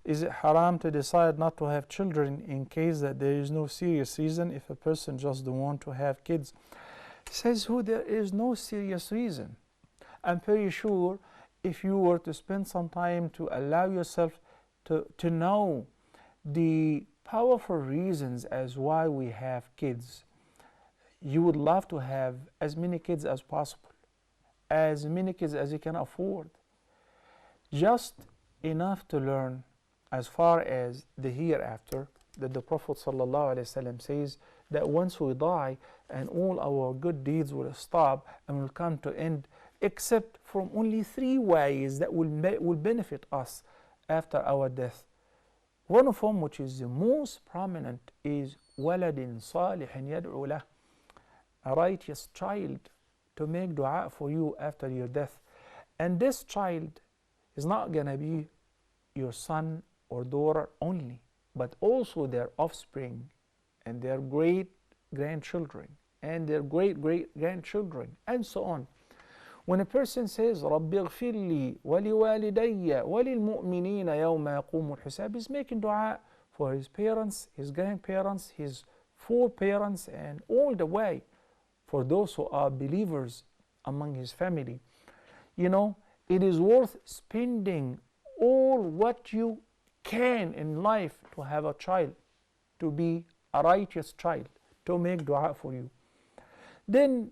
Is it haram to decide not to have children in case that there is no serious reason if a person just don't want to have kids? He says, who there is no serious reason. I'm pretty sure if you were to spend some time to allow yourself to know the powerful reasons as why we have kids, you would love to have as many kids as possible, as many kids as you can afford, just enough to learn as far as the hereafter, that the Prophet ﷺ says that once we die and all our good deeds will stop and will come to end, except from only 3 ways that will benefit us after our death. One of them, which is the most prominent, is وَلَدٍ صَالِحٍ يَدْعُو لَهُ, a righteous child to make dua for you after your death. And this child is not going to be your son or daughter only, but also their offspring and their great-grandchildren and their great-great-grandchildren and so on. When a person says رَبِّ اغْفِرْ لِي وَلِوَالِدَيَّ وَلِلْمُؤْمِنِينَ يَوْمَ يَقُومُ الْحِسَابِ, he's making dua for his parents, his grandparents, his foreparents, and all the way for those who are believers among his family. You know, it is worth spending all what you can in life to have a child, to be a righteous child, to make dua for you. Then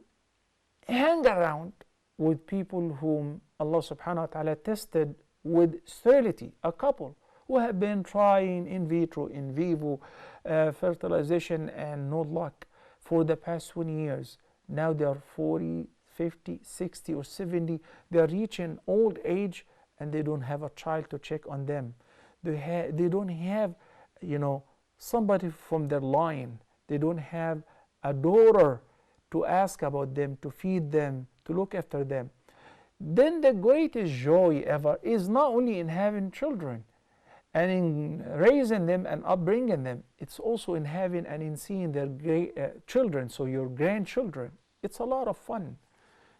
hang around with people whom Allah subhanahu wa ta'ala tested with sterility, a couple who have been trying in vitro, in vivo fertilization and no luck for the past 20 years. Now they are 40, 50, 60 or 70. They are reaching old age and they don't have a child to check on them. They don't have, you know, somebody from their line. They don't have a daughter to ask about them, to feed them, to look after them. Then the greatest joy ever is not only in having children and in raising them and upbringing them, it's also in having and in seeing their children, so your grandchildren. It's a lot of fun.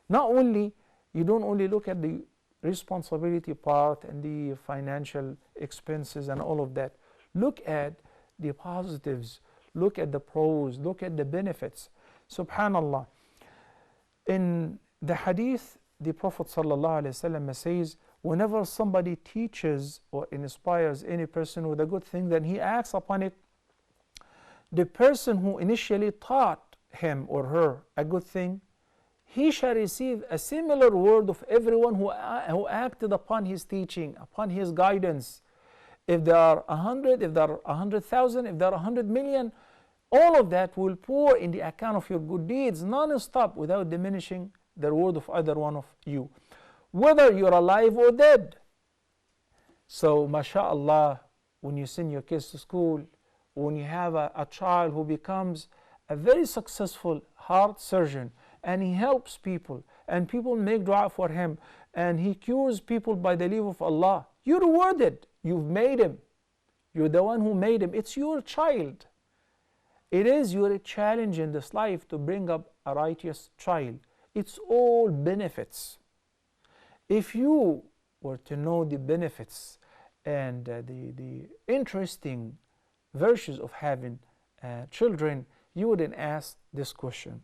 Not only, you don't only look at the responsibility part and the financial expenses and all of that. Look at the positives, look at the pros, look at the benefits. Subhanallah. In the hadith, the Prophet ﷺ says, whenever somebody teaches or inspires any person with a good thing, then he acts upon it. The person who initially taught him or her a good thing, he shall receive a similar word of everyone who acted upon his teaching, upon his guidance. If there are 100, if there are 100,000, if there are 100 million, all of that will pour in the account of your good deeds non-stop without diminishing the reward of either one of you, whether you're alive or dead. So, mashallah, when you send your kids to school, when you have a child who becomes a very successful heart surgeon and he helps people and people make dua for him and he cures people by the leave of Allah, you're rewarded. You've made him. You're the one who made him. It's your child. It is your challenge in this life to bring up a righteous child. It's all benefits. If you were to know the benefits and the interesting virtues of having children, you wouldn't ask this question.